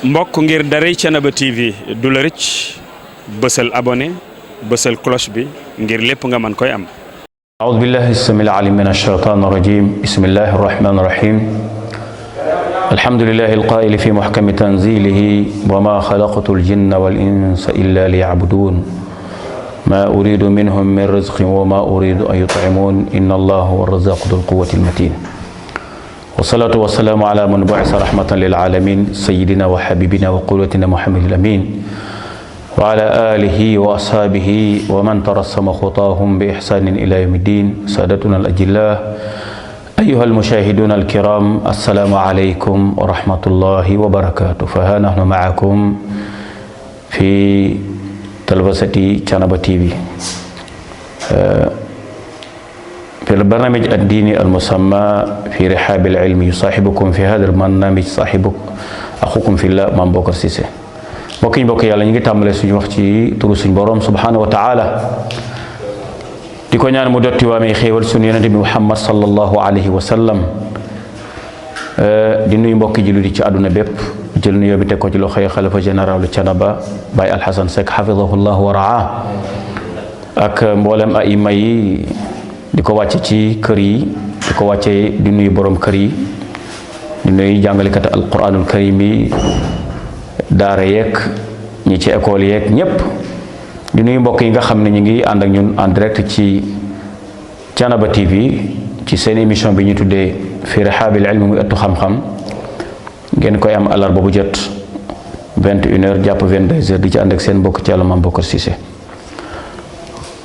mbokk ngir daray Thiénaba TV du la rëcc bësal abonné bësal cloche bi ngir lépp nga mën koy am. أعوذ بالله السميع العليم من الشيطان الرجيم بسم الله الرحمن الرحيم الحمد لله القائل في محكم تنزيله وما خلقت الجن والإنس إلا ليعبدون ما أريد منهم من رزق وما أريد أن يطعمون إن الله هو الرزاق ذو القوة المتين والصلاة والسلام على من بعث رحمة للعالمين سيدنا وحبيبنا وقدوتنا محمد الأمين وعلى آله وأصحابه ومن ترسم خطاهم بإحسان إلى يوم الدين سادتنا الأجلاء أيها المشاهدون الكرام السلام عليكم ورحمة الله وبركاته. فها نحن معكم في تلفزة Thiénaba TV في البرنامج الديني المسمى في رحاب العلم. يصاحبكم في هذا البرنامج صاحبك أخوكم في الله Mame Bocar Cissé. mbokk yàlla ñu ngi tàmbale suñu wax ci turu suñu borom subhanahu wa taala di ko ñaan mu dotti waamee xéewal suñu yonente bi Muhammad sallallahu alayhi wa sallam di nuyu mbokki ji lu di ci àdduna bépp jël nuyoo bi teg ko ci loxoy xalifa général Thiénaba Baye Alhassane Seck hafidahullahu wa raa ak mboolem aima yi di ko wàcce ci kër yi di ko wàcce di nuyu borom kër yi di nuyu jàngalekat alquranul karim yi daara yeeg ñi ci école yeeg ñépp di nuyu mbokk yi nga xam ne ñu ngi ànd ak ñun en direct ci Thiénaba TV ci seen émission bi ñu tuddee fi rihaabil ilmi muy ëttu xam-xam ngeen koy am àllarba bu jot 21h jàpp 22h di ci ànd ak seen mbokk ci yàlla Mame Bocar Cissé.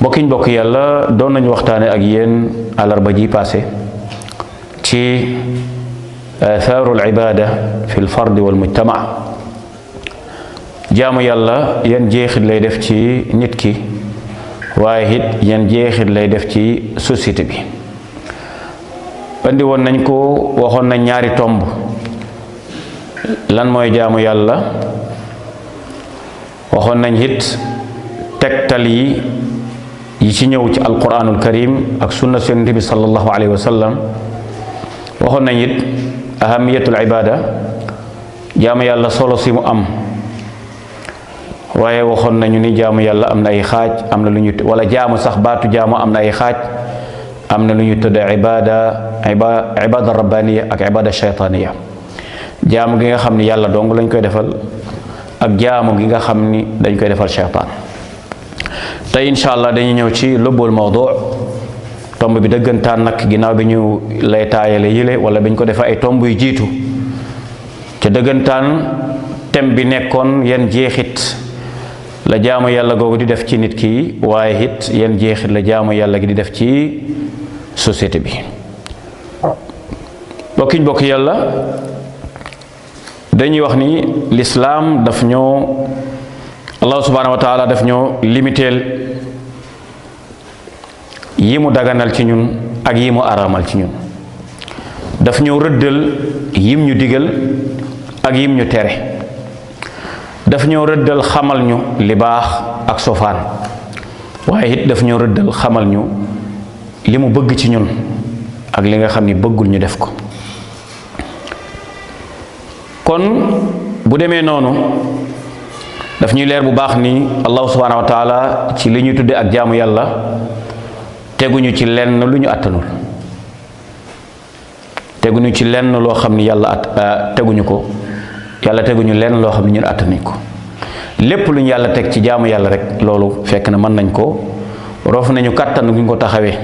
mbokk yàlla doon nañu waxtaane ak yéen àllarba ji passé ci athaarul ibada fi l fardi wal mujtama. jaamu yàlla yan jeexit lay def ci nit ki waaye it yan jeexit lay def ci société bi. andi woon nañ ko waxoon nañ ñaari tomb lan mooy jaamu yàlla waxoon nañ it tegtal yi ci ñëw ci alquranul karim ak sunna yonent bi sallallahu alayhi wa sallam waxoon nañ it ahamiyatul ibada jaamu yàlla solo si mu am waaye waxoon nañu ni jaamu yàlla am na ay xaaj am na lu ñu wala jaamu sax baatu jaamu am na ay xaaj am na lu ñu tudde ibada rabbaniya ak ibada shaytaniya jaamu gi nga xam ni yàlla dong lañ koy defal ak jaamu gi nga xam ni dañ koy defal shaytaan. tey incha allah dañuy ñëw ci lubbul mawdu tomb bi dëggantaan nag ginnaaw bi ñu lay taayale yile wala bi ñu ko defee ay tomb yu jiitu te dëggantaan thème bi nekkoon yan jeexit la jaamu yàlla googu di def ci nit ki waaye it yan jeexit la jaamu yàlla gi di def ci société bi. bokk yàlla dañuy wax ni lislaam daf ñoo Allah subhanahu wa taala daf ñoo limiteel yi mu daganal ci ñun ak yi mu araamal ci ñun daf ñoo rëddal yim ñu digal ak yim ñu tere daf ñoo rëddal xamal ñu li baax ak sofaan waaye it daf ñoo rëddal xamal ñu li mu bëgg ci ñun ak li nga xam ni bëggul ñu def ko. kon bu demee noonu daf ñuy leer bu baax ni Allah subhanahu wa taala ci li ñuy tudde ak jaamu yàlla teguñu ci lenn lu ñu attanul teguñu ci lenn loo xam ni yàlla teguñu ko yàlla teguñu lenn loo xam ne ñun attanuñ ko lépp lu ñu yàlla teg ci jaamu yàlla rek loolu fekk na mën nañ ko roof nañu kàttan gi ñu ko taxawee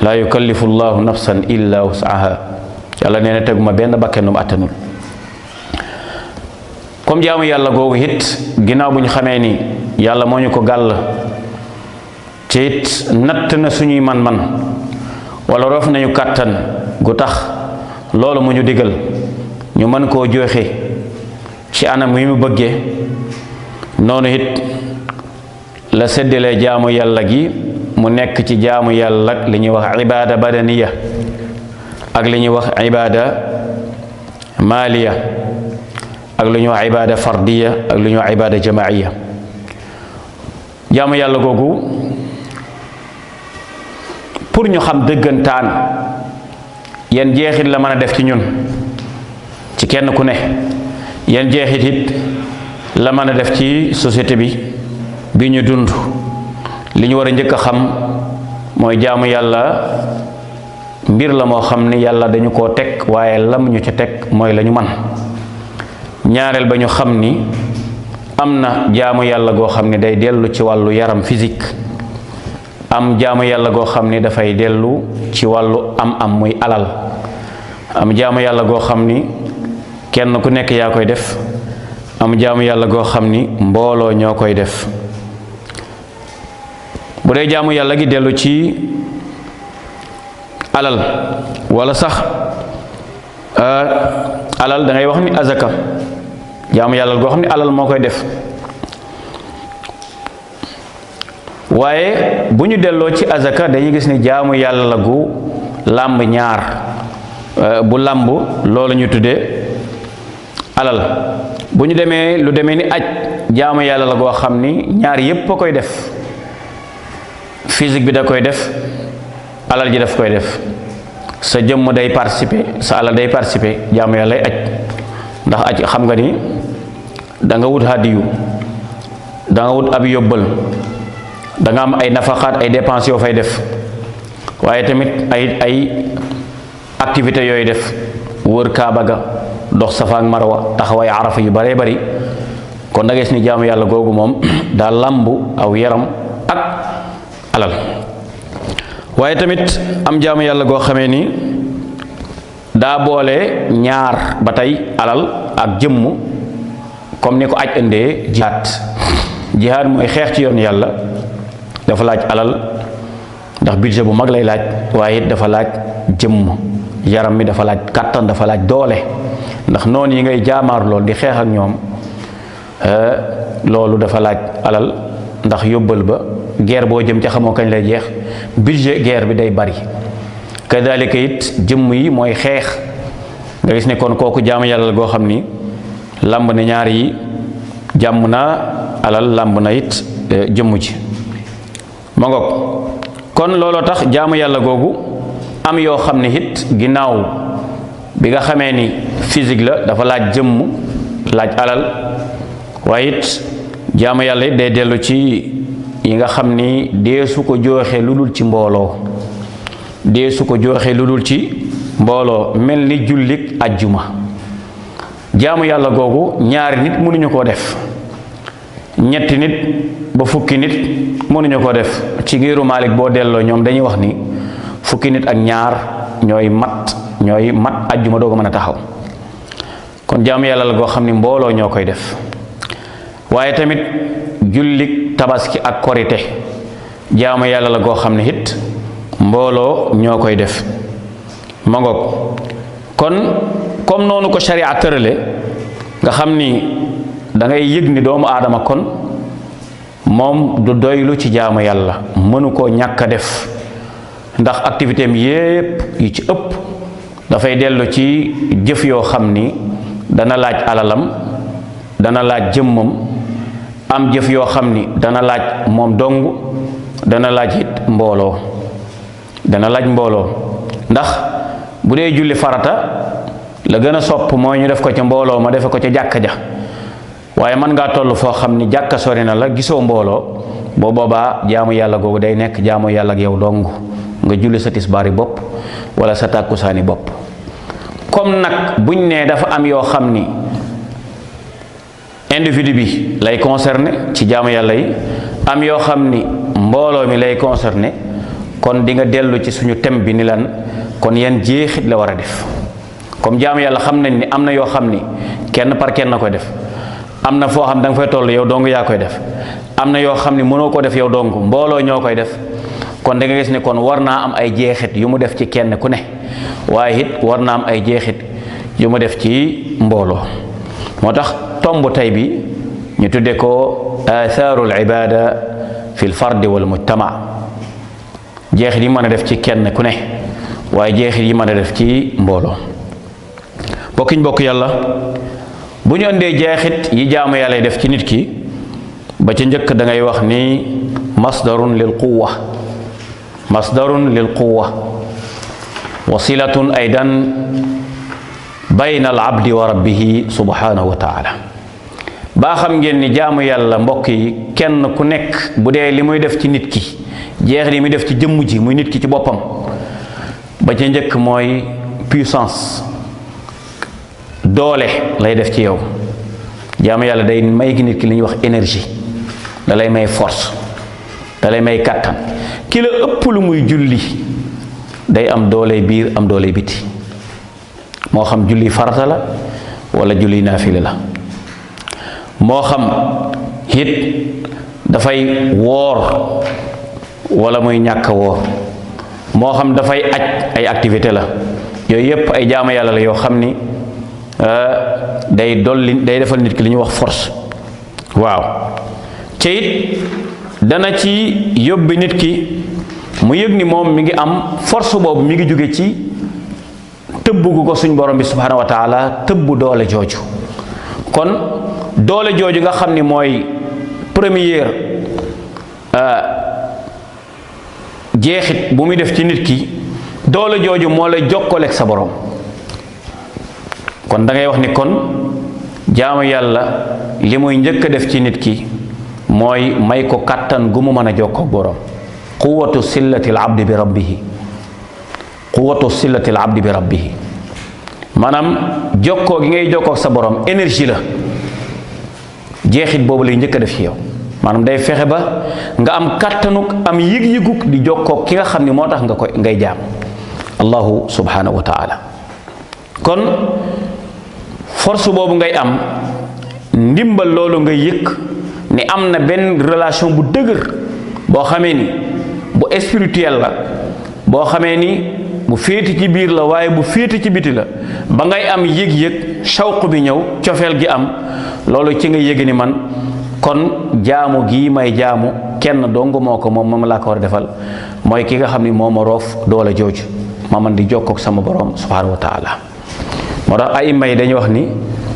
laa yukallifu llahu nafsan illa wusaha yàlla nee na teguma benn bakken mu attanul. comme jaamu yàlla googu it ginnaaw bu ñu xamee ni yàlla moo ñu ko gàll ci it natt na suñuy man-man wala roof nañu kàttan gu tax loolu mu ñu digal ñu mën koo joxe ci anam yi mu bëggee noonu it la séddalee jaamu yàlla gi mu nekk ci jaamu yàlla li ñuy wax ibada badaniya ak li ñuy wax ibada maliya ak lu ñuy wax ibada fardiya ak lu ñuy wax ibada jamaiya. jaamu yàlla googu pour ñu xam dëggantaan yan jeexit la mën a def ci ñun ci kenn ku ne yan jeexit it la mën a def ci société bi ñu dund. li ñu war a njëkk a xam mooy jaamu yàlla mbir la moo xam ni yàlla dañu koo teg waaye lam ñu ca teg mooy la ñu man. ñaareel ba ñu xam ni am na jaamu yàlla goo xam ni day dellu ci wàllu yaram physique, am jaamu yàlla goo xam ni dafay dellu ci wàllu am muy alal, am jaamu yàlla goo xam ni kenn ku nekk yaa koy def, am jaamu yàlla goo xam ni mbooloo ñoo koy def. bu dee jaamu yàlla gi dellu ci alal wala sax alal da ngay wax ni azaka, jaamu yàlla goo xam ni alal moo koy def. waaye bu ñu delloo ci azaka dañuy gis ni jaamu yàlla la gu làmb ñaar, bu làmb loolu ñu tuddee alal. bu ñu demee lu demee ni aj, jaamu yàlla la goo xam ni ñaar yépp a koy def, physique bi da koy def, alal ji daf koy def. sa jëmm day participer, sa alal day participer, jaamu yàlla lay aj. ndax aj xam nga ni da nga wut hadiyu, da nga wut ab yóbbal, da nga am ay nafaqaat, ay dépenses yoo fay def, waaye tamit ay activités yooyu def, wër kaaba ga, dox safa ak marwa, taxawaay arafa yu baree bari. kon da ngay gis ni jaamu yàlla googu moom daa làmbu aw yaram ak alal. waaye tamit am jaamu yàlla goo xamee ni daa boole ñaar ba tey, alal ak jëmm, comme ni ko aj indee jihaad mooy xeex ci yoon yàlla, dafa laaj alal ndax budget bu mag lay laaj, waaye it dafa laaj jëmm, yaram mi dafa laaj kàttan, dafa laaj doole, ndax noonu yi ngay jaamaar lool di xeex ak ñoom, loolu dafa laaj alal. ndax yóbbal ba guerre boo jëm ca xamoo kañ lay jeex, budget guerre bi day bari. kadalika it jëmm yi mooy xeex, nga gis ne kon kooku jaamu yàlla goo xam ni làmb na ñaar yi, jàmm naa alal, làmb na it jëmm ji ma ngoog. kon looloo tax jaamu yàlla googu am yoo xam ne it ginnaaw bi nga xamee ni physique la, dafa laaj jëmm, laaj alal, waaye it jaamu yàlla it day dellu ci yi nga xam ni deesu ko jooxe lu dul ci mbooloo, deesu ko jooxe lu dul ci mbooloo, mel ni jullik ajjuma. jaamu yàlla googu ñaari nit mënuñu koo def, ñetti nit ba fukki nit mënuñu koo def. ci ngiru Maalik boo delloo ñoom dañuy wax ni fukki nit ak ñaar ñooy mat ajjuma doo ko mën a taxaw. kon jaamu yàlla la goo xam ni mbooloo ñoo koy def. waaye tamit jullik tabaski ak korite, jaamu yàlla la goo xam ne it mbooloo ñoo koy def ma ngoog. kon comme noonu ko sharia tërale, nga xam ni da ngay yëg ni doomu aadama kon moom du doylu ci jaamu yàlla, mënu koo ñàkk a def, ndax activité am yépp yi ci ëpp dafay dellu ci jëf yoo xam ni dana laaj alalam, dana laaj jëmmam. am jëf yoo xam ni dana laaj moom dong, dana laaj it mbooloo, dana laaj mbooloo. ndax bu dee julli farata la gën a sopp mooy ñu def ko ca mbooloo ma, defe ko ca jàkka ja, waaye mën ngaa toll foo xam ni jàkka sori na la, gisoo mbooloo, boo boobaa jaamu yàlla googu day nekk jaamu yàlla ak yow dong, nga julli sa tisbaari bopp wala sa tàkkusaani bopp. comme nag buñ ne dafa am yoo xam ni individu bi lay concerné ci jaamu yàlla yi, am yoo xam ni mbooloo mi lay concerné, kon di nga dellu ci suñu thème bi ni lan, kon yan jeexit la war a def. comme jaamu yàlla xam nañ ni am na yoo xam ni kenn par kenn na koy def, am na foo xam da nga fay toll yow dong yaa koy def, am na yoo xam ni mënoo ko def yow dong, mbooloo ñoo koy def. kon da nga gis ni kon war naa am ay jeexit yu mu def ci kenn ku ne, waaye it war naa am ay jeexit yu mu def ci mbooloo. moo tax tomb tey bi ñu tudde ko athaarul ibada fi l fardi wal mujtama, jeexit yi mën a def ci kenn ku ne, waaye jeexit yi mën a def ci mbooloo. bokk yàlla, bu ñu andee jeexit yi jaamu yàlla def ci nit ki, ba ca njëkk da ngay wax ni masdarun lil quwwa, masdarun lil quwwa, wasilatun aydan bayna al abdi wa rabbihi subhanahu wa taala. baa xam ngeen ni jaamu yàlla mbokk yi kenn ku nekk bu dee li muy def ci nit ki jeex li muy def ci jëmm ji muy nit ki ci boppam ba ca njëkk mooy puissance, doole lay def ci yow. jaamu yàlla day may gi nit ki li ñuy wax énergie, da lay may force, da lay may kàttan. ki la ëpp lu muy julli day am doole biir am doole biti, moo xam julli farata la wala julli naafila la, moo xam it dafay woor wala muy ñàkk a woor, moo xam dafay aj ay activité la. yooyu yépp ay jaamu yàlla la yoo xam ni day defal nit ki li ñuy wax force. waaw te it dana ci yóbbi nit ki mu yëg ni moom mi ngi am force boobu mi ngi jóge ci tëbb gu ko suñ borom bi subhanahu wa taala tëbb doole jooju. kon doole jooju nga xam ni mooy première jeexit bu muy def ci nit ki, doole jooju moo lay jokkaleeg sa borom. kon da ngay wax ni kon jaamu yàlla li muy njëkk a def ci nit ki mooy may ko kàttan gu mu mën a jokkoo ak borom. quwwatu sillati al abdi bi rabbihi, quwwatu sillati al abdi bi rabbihi, maanaam jokkoo gi ngay jokkoo ak sa borom énergie la. jeexit boobu lay njëkk a def ci yow, maanaam day fexe ba nga am kàttanuk am yëg-yëguk di jokkoo ki nga xam ni moo tax ngay jaam allahu subhanahu wa taala. kon force boobu ngay am, ndimbal loolu ngay yëg ni am na benn relation bu dëgër boo xamee ni bu spirituel la, boo xamee ni bu féeti ci biir la waaye bu féeti ci biti la, ba ngay am yëg-yëg shawq bi ñëw, cofeel gi am. loolu ci nga yëg ni man kon jaamu gii may jaamu kenn dong moo ko moom laa ko war a defal, mooy ki nga xam ni moo ma roof doole jooju ma man di jokkoog sama borom subhanahu wa taala. moo tax ay may dañuy wax ni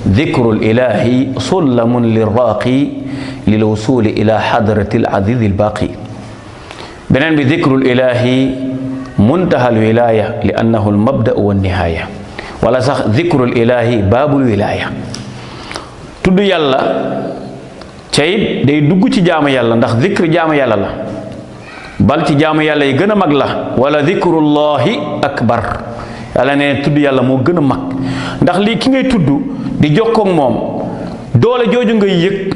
dikrul ilahi sullamun lirraqi lil wusuli ila hadrati al aziz al baqi. beneen bi dikrul ilahi muntaha al wilaya li annahu al mabda wa nihaya, wala sax dikrul ilahi baabul wilaya. tudd yàlla cay day dugg ci jaamu yàlla, ndax zikr jaamu yàlla la, bal ci jaamu yàlla yi gën a mag la. wala zikrullahi akbar, yàlla ne tudd yàlla moo gën a mag, ndax lii ki ngay tudd di jokkoog moom doole jooju ngay yëg,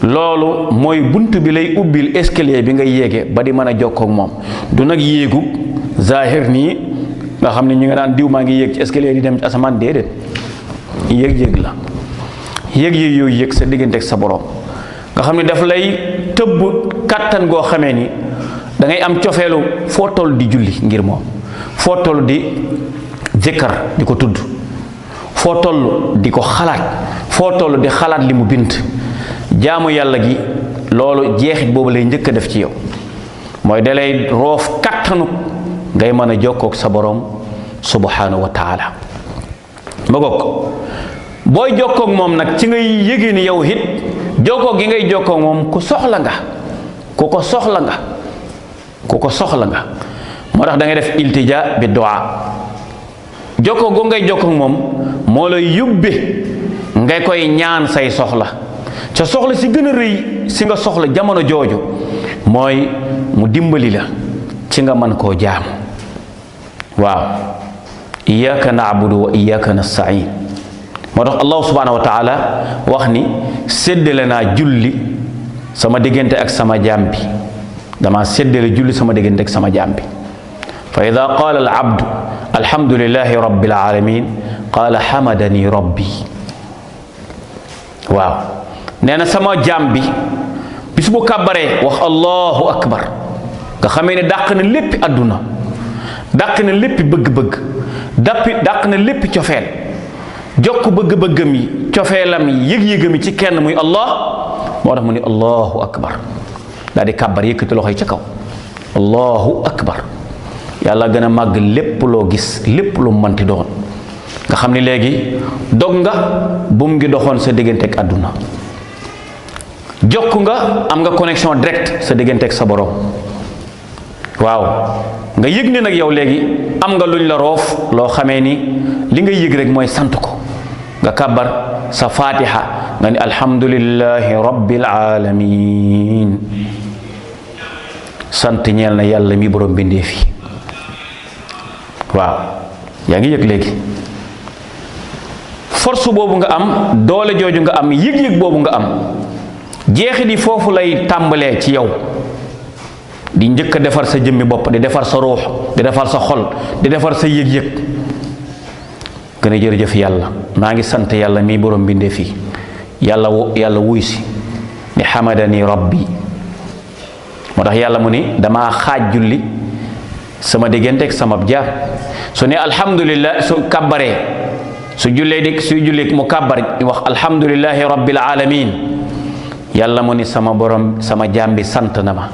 loolu mooy bunt bi lay ubbil escalier bi ngay yéege ba di mën a jokkoog moom. du nag yéegu zahir nii nga xam ne ñu nga daan diw maa ngi yéeg ci escalier di dem ci asamaan, déedéet. yéeg-yéeg la, yëg-yëg yooyu yëg sa diggante ak sa borom nga xam ne daf lay tëbb kàttan goo xamee ni da ngay am cofeelu foo toll di julli ngir moom, foo toll di zikkar di ko tudd, foo toll di ko xalaat, foo toll di xalaat li mu bind. jaamu yàlla gi loolu jeexit boobu lay njëkk a def ci yow, mooy da lay roof kàttanu ngay mën a jokkoog sa borom subhanahu wa taala. ma goog booy jokkoog moom nag ci ngay yëgee ni yow it jokkoog gi ngay jokkoog moom ku soxla nga, ku ko soxla nga, ku ko soxla nga. moo tax da ngay def iltija bi du'a. jokkoo go ngay jokkoog moom moo lay yóbbe ngay koy ñaan say soxla, ca soxla si gën a rëy si nga soxla jamono jooju mooy mu dimbali la ci nga mën koo jaamu. waaw iyyaka na'budu wa iyyaka nasta'in. moo tax allah subhanahu wa taala wax ni séddale naa julli sama diggante ak sama jaam bi, dama séddale julli sama diggante ak sama jaam bi. fa ida qaala al abdu alhamdulillahi rabbil alamin qaala hamadani rabbi. waaw nee na sama jaam bi bis bu kàbbaree wax allahu akbar, nga xamee ne dàq na léppi àdduna, dàq na léppi bëgg-bëgg, dàq na léppi cofeel, jokk bëgg-bëggam yi, cofeelam yi, yëg-yëgam yi ci kenn muy allah. moo tax mu ni allahu akbar, daal di kàbbar yëkkati loxo yi ca kaw, allahu akbar. yàlla gën a màgg lépp loo gis, lépp lu manti doon. nga xam ni léegi dog nga buum ngi doxoon sa diggante ak àdduna, jokk nga am nga connexion direct sa diggante ak sa borom. waaw nga yëg ni nag yow léegi am nga luñ la roof loo xamee ni li nga yëg rek mooy sant ko nga kàbbar sa fatiha nga ni alhamdulillahi rabbil alamin sant ñeel na yàlla mi borom bindee fi waaw yaa ngi yëg léegi force boobu nga am doole jooju nga am yëg-yëg boobu nga am jeexit yi foofu lay tàmbalee ci yow di njëkk a defar sa jëmmi bopp di defar sa ruux di defar sa xol di defar sa yëg-yëg gën a jërëjëf yàlla maa ngi sant yàlla mi borom bindee fii yàlla wuy si ni hamadani rabbi moo tax yàlla mu ni damaa xaaj julli sama diggante ak sama jaam su ne alhamdulillah su kàbbaree su jullee mu kàbbar wax alhamdulillahi rabbil alamin yàlla mu ni sama borom sama jaam bi sant na ma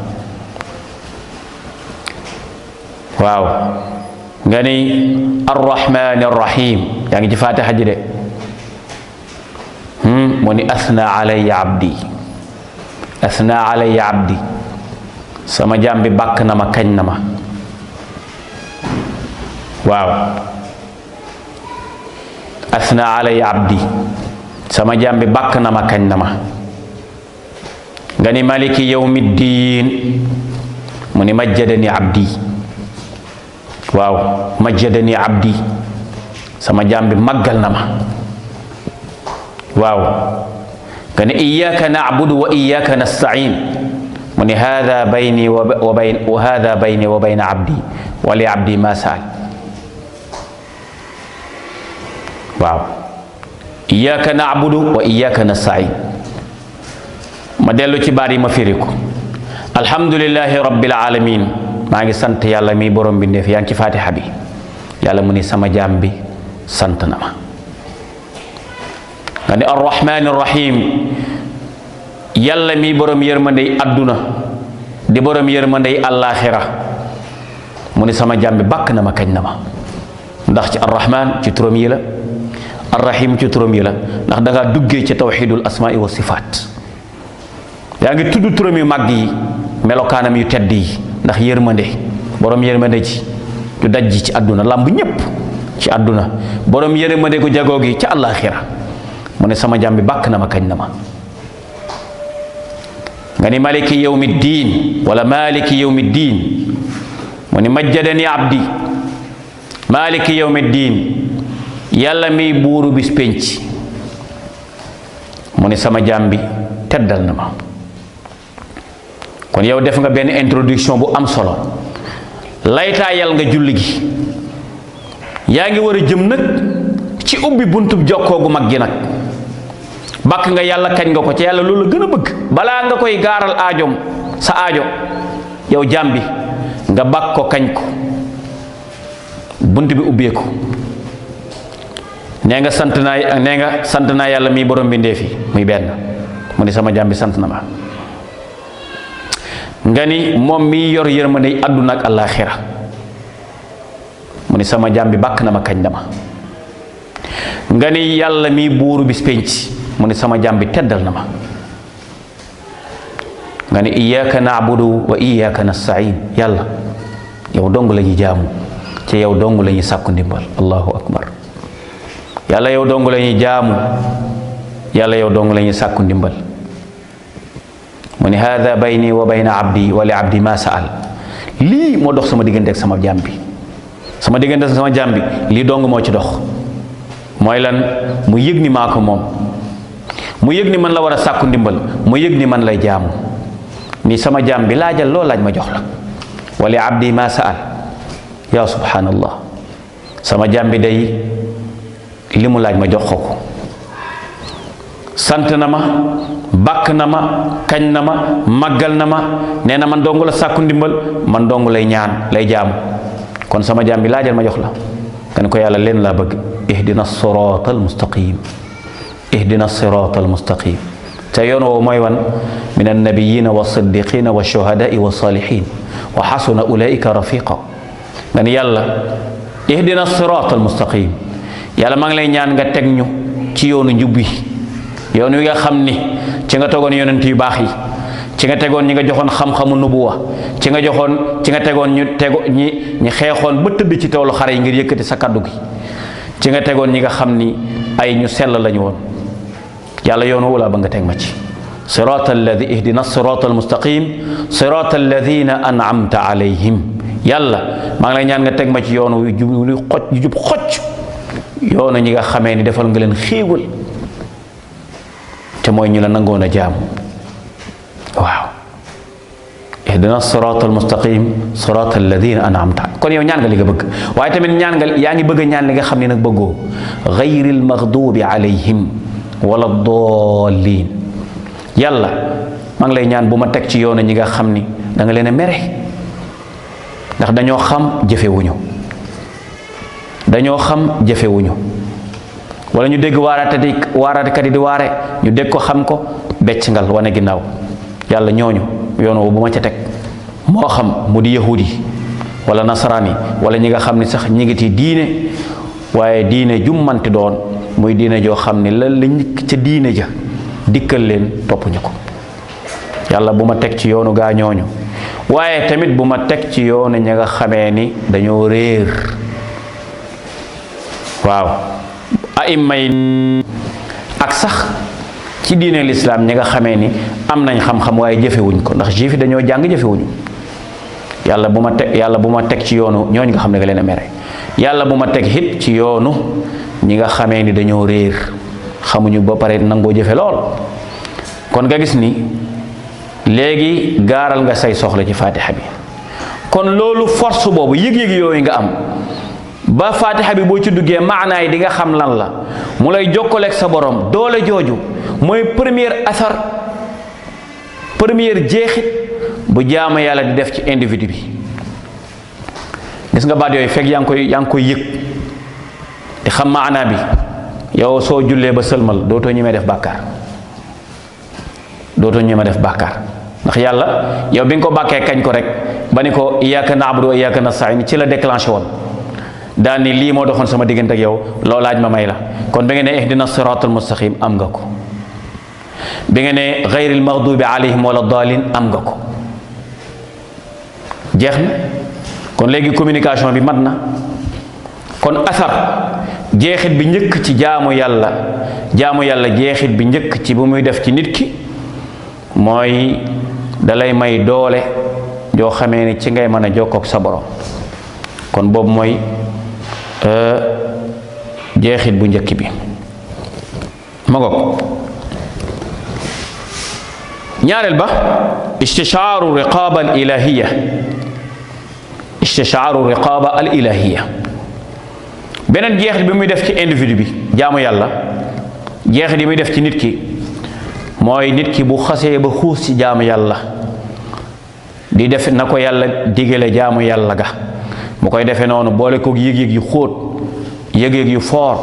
waaw nga ni arrahmani arrahim yaa ngi ci fatiha ji de mu ni asna alayya abdi sama jaam bi bàkk na ma kañ na ma waaw asna alayya abdi sama jaam bi bàkk na ma kañ na ma nga ni maliki yawmiddin mu ni majjadani abdi waaw majjadani abdi sama jaam bi màggal na ma waaw nga ne iyyaka na'budu wa iyyaka nasta'in mu ne hada bayni wa hada bayni wa bayna abdi wa li abdi ma sa'al waaw iyyaka na'budu wa iyyaka nasta'in ma dellu ci baat yi ma firi ko alhamdulillahi rabbil alamin maa ngi sant yàlla mi borom bi ndeef yaa ngi ci fatiha bi yàlla mu ni sama jaam bi sant na ma nga ne arrahmani rahim yàlla mi borom yërmandey adduna di borom yërmandey àllaaxira mu ni sama jaam bi bàkk na ma kañ na ma ndax ci arrahman ci turam yi la arrahim ci turam yi la ndax da ngaa duggee ci tawxidul asmaai wa sifaat yaa ngi tudd turam yu màgg yi melokaanam yu tedd yi ndax yërmande borom yërmande ji du daj ji ci àdduna làmb ñépp ci àdduna borom yërmande gu jagoo gi ca àllaaxira mu ne sama jaam bi bàkk na ma kañ na ma nga ni maliki yawmi diin wala maliki yawmi diin mu ni majjadani abdi maliki yawmi diin yàlla mi buuru bis pénc mu ni sama jaam bi teddal na ma kon yow def nga benn introduction bu am solo laytaayal nga julli gi yaa ngi war a jëm nag ci ubbi buntub jokkoo gu mag gi nag bàkk nga yàlla kañ nga ko ci yàlla loolu la gën a bëgg balaa nga koy gaaral aajoom sa aajo yow jaam bi nga bàkk ko kañ ko bunt bi ubbeeku nee nga sant naa yàlla mii borom bi ndeefi muy benn mu ni sama jaam bi sant na ma nga ni moom mi yor yërmande àdduna ak àllaaxira mu ni sama jaam bi bàkk na ma kañ na ma nga ni yàlla mi buuru bis pénc mu ni sama jaam bi teddal na ma nga ni iyyaka na'budu wa iyyaka nasta'in yàlla yow dong la ñuy jaamu ci yow dong la ñuy sàkku ndimbal allahu akbar yàlla yow dong la ñuy jaamu yàlla yow dong la ñuy sàkku ndimbal mu ni hada bayni wa bayna abdi wa li abdi ma sa'al lii moo dox sama diggante ak sama jaam bi sama diggante ak sama jaam bi lii dong moo ci dox mooy lan mu yëg ni maa ko moom mu yëg ni man la war a sàkku ndimbal mu yëg ni man lay jaamu ni sama jaam bi laajal loo laaj ma jox la wa li abdi ma sa'al ya subhanallah sama jaam bi day li mu laaj ma jox ko sant na ma bàkk na ma kañ na ma màggal na ma nee na man dong la sàkku ndimbal man dong lay ñaan lay jaamu kon sama jaam bi laajal ma jox la kan ko yàlla leen laa bëgg ihdina sirata almustaqim ihdina sirata almustaqim te yoon woowu mooy wan min annabiyina wa siddiqina wa shuhadai wa salihin wa xasuna ulaika rafiqa nga ni yàlla ihdina sirata almustaqim yàlla maa ngi lay ñaan nga teg ñu ci yoonu njub bi yoon wi nga xam ni ci nga tegoon yonent yu baax yi ci nga tegoon ñi nga joxoon xam-xamu nubuwa ci nga tegoon ñi xeexoon ba tëdd ci toolu xare yi ngir yëkkati sa kaddu gi ci nga tegoon ñi nga xam ni ay ñu sell lañu woon. yàlla yoon woowu laa ba nga teg ma ci ihdina sirata almustaqim sirata alladina an'amta alayhim. yàlla maa ngi lay ñaan nga teg ma ci yoonu yu jub xocc, yoonu ñi nga xamee ni defal nga leen xéewal te mooy ñu la nangoon a jaamu. waaw, ihdina sirata almustaqim sirata alladina an'amta. kon yow ñaan nga li nga bëgg, waaye tamit ñaan nga yaa ngi bëgg a ñaan li nga xam ne nag bëggoo. gayril maghdubi alayhim wala dallin. yàlla maa ngi lay ñaan bu ma teg ci yoonu ñi nga xam ni da nga leen a mere, ndax dañoo xam jëfewuñu, dañoo xam jëfewuñu, wala ñu dégg waaraatekat yi di waare, ñu dégg ko xam ko becc ngal wane ginnaaw. yàlla ñooñu yoon woo bu ma ca teg, moo xam mu di yahudi wala nasaraan yi wala ñi nga xam ni sax ñi ngi ci diine, waaye diine jummanti doon muy diine joo xam ni la njëkk ca diine ja dikkal leen toppuñu ko. yàlla bu ma teg ci yoonu gaa ñooñu, waaye tamit bu ma teg ci yoonu ñi nga xamee ni dañoo réer. waaw, aïma yi ak sax ci diine lislaam ñi nga xamee ni am nañ xam-xam waaye jëfewuñ ko, ndax juif yi dañoo jàng jëfewuñu. yàlla bu ma teg ci yoonu ñooñ nga xam ne nga leen a mere. yàlla bu ma teg it ci yoonu ñi nga xamee ni dañoo réer, xamuñu ba pare nangoo jëfe lool. kon nga gis ni léegi gaaral nga say soxla ci fatiha bi. kon loolu force boobu yëg-yëg yooyu nga am ba fatiha bi boo ci duggee maanaay di nga xam lan la, mu lay jokkaleeg sa borom. doole jooju mooy première asar, première jeexit bu jaamu yàlla di def ci individu bi. gis nga baat yooyu fekk yaa ngi koy yëg te xam maanaa bi, yow soo jullee ba sëlmal dootoo ñemee def bàkkaar, ndax yàlla yow bi nga ko bàkkee kañ ko rek ba ni ko iyyaka na'budu wa iyyaka nasta'in ci la déclenché woon daal ni lii moo doxoon sama diggante ak yow, loo laaj ma may la. kon bi nga ne ihdina siratal mustaqim am nga ko, bi nga ne gayril maghdubi alayhim wala daalin am nga ko, jeex na. kon léegi communication bi mat na. kon asar jeexit bi njëkk ci jaamu yàlla jeexit bi njëkk ci bu muy def ci nit ki mooy dalay may doole joo xamee ni ci ngay mën a jokkook sa borom. kon boobu mooy jeexit bu njëkk bi ma ngoog. ñaareel ba istishaaru riqaaba al ilahiya, istishaaru riqaaba al ilahiya. beneen jeexit bi muy def ci individu bi jaamu yàlla, jeexit yi muy def ci nit ki mooy nit ki bu xasee ba xuus ci jaamu yàlla di def na ko yàlla digale jaamu yàlla ga, mu koy defee noonu boole ko yëg-yëg yu xóot, yëg-yëg yu foor,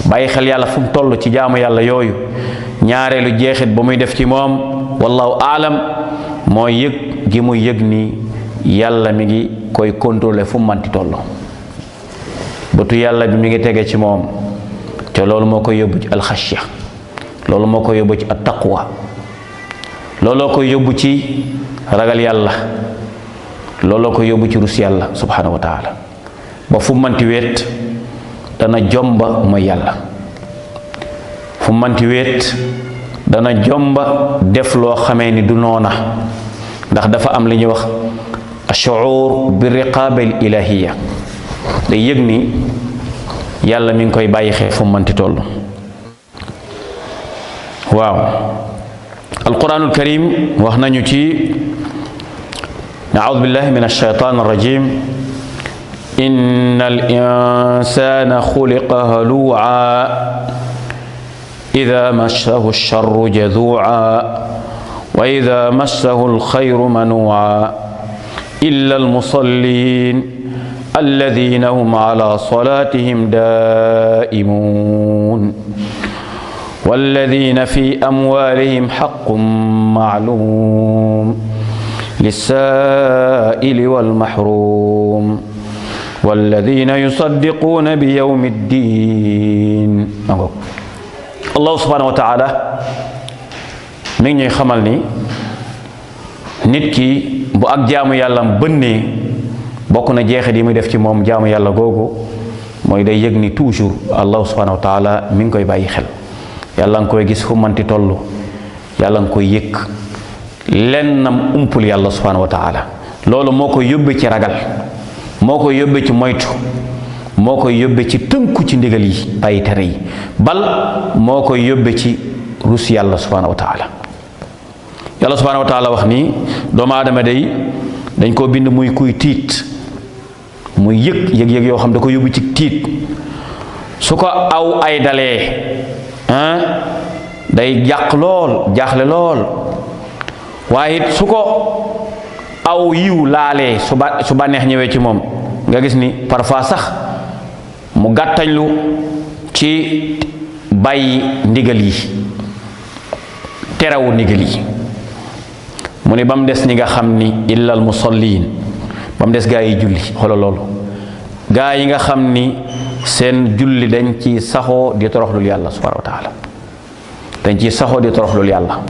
bàyyi xel yàlla fu mu toll ci jaamu yàlla yooyu. ñaareelu jeexit ba muy def ci moom wallahu aalam mooy yëg gi muy yëg ni yàlla mi ngi koy contrôler fu mu manti toll. bëtu yàlla bi mi ngi tege ci moom, te loolu moo koy yóbbu ci alxashya, loolu moo koy yóbbu ci attaqwa, looloo koy yóbbu ci ragal yàlla, looloo koy yóbbu ci rus yàlla subhanahu wa taala. ba fu manti wéet dana jomba mooy yàlla, fu manti wéet dana jomba def loo xamee ni du noona, ndax dafa am li ñuy wax ashuur bi riqaabil ilahiya. day yëg ni yàlla mi ngi koy bàyyi xel fu manti toll. waaw, alquranul karim wax nañu ci a'uudu billahi min ash-shaytaan ar-rajiim inna al-insaana xuliqa haluu'an idaa massahu ash-sharru jazuu'an wa idaa massahu al-xayru manuu'an illa al-musalliin alladhiina hum alaa salaatihim daa'imuun والذين في أموالهم حق معلوم للسائل والمحروم والذين يصدقون بيوم الدين. الله سبحانه وتعالى mi ngi ñuy xamal ni nit ki bu ak jaamu yàllam bënnee bokk na jeexit yi muy def ci moom jaamu yàlla googu mooy day yëg ni toujours allahu subhanahu wa taala mi ngi koy bàyyi xel, yàlla nga koy gis fu manti toll, yàlla nga koy yëg, lennam umpul yàlla subhanahu wa taala. loolu moo koy yóbbe ci ragal, moo koy yóbbe ci moytu, moo koy yóbbe ci tënku ci ndigal yi bàyyi tere yi, bal moo koy yóbbe ci rus yàlla subhanahu wa taala. yàlla subhanahu wa taala wax ni doomu aadama day dañ koo bind muy kuy tiit, muy yëg yoo xam da ko yóbbu ci tiit. su ko aw ay dalee day jàq lool, jaaxle lool, waaye it su ko aw yiw laalee su bànneex ñëwee ci moom nga gis ni parfois sax mu gàttañlu ci bàyyi ndigal yi, terewu ndigal yi. mu ni ba mu des ñi nga xam ni illal musalliin, ba mu des gaa yi julli. xoolal loolu, gaa yi nga xam ni seen julli dañ ci saxoo di toroxlul yàlla subhanahu wa taala, dañ ci saxoo di toroxlul yàlla.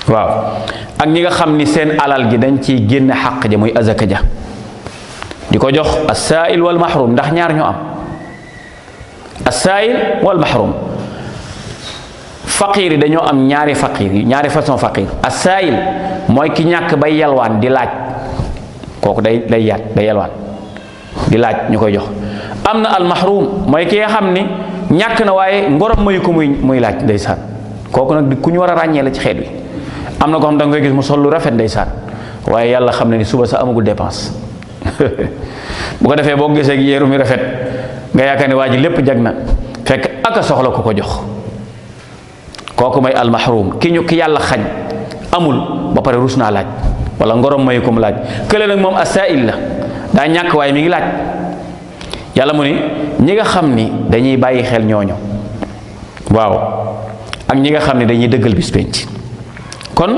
waaw, ak ñi nga xam ni seen alal gi dañ ciy génne xàq ja muy azaka ja di ko jox as-saa'il wal mahrum, ndax ñaar ñoo am, as-saa'il wal mahrum. faqiir yi dañoo am ñaari faqiir yi, ñaari façon faqiir. as-saa'il mooy ki ñàkk bay yalwaan di laaj, kooku day yalwaan di laaj ñu koy jox. am na al mahrum mooy ki nga xam ni ñàkk na waaye ngorom mayu ko muy laaj, ndeysaan. kooku nag ku ñu war a ràññee la ci xeet wi. am na ko xam da nga koy gis mu sol lu rafet, ndeysaan, waaye yàlla xam ne ni suba sa amagul dépense bu ko defee boo gisee yéeru mi rafet nga yaakaar ne waa ji lépp jag na, fekk aka soxla ku ko jox. kooku mooy almahrum, ki yàlla xañ, amul ba pare rus naa laaj, wala ngorom mayu ko mu laaj. kële nag moom as-saa'il la, daa ñàkk waaye mi ngi laaj. yàlla mu ni ñi nga xam ni dañuy bàyyi xel ñooñu, waaw, ak ñi nga xam ni dañuy dëggal bis penc. kon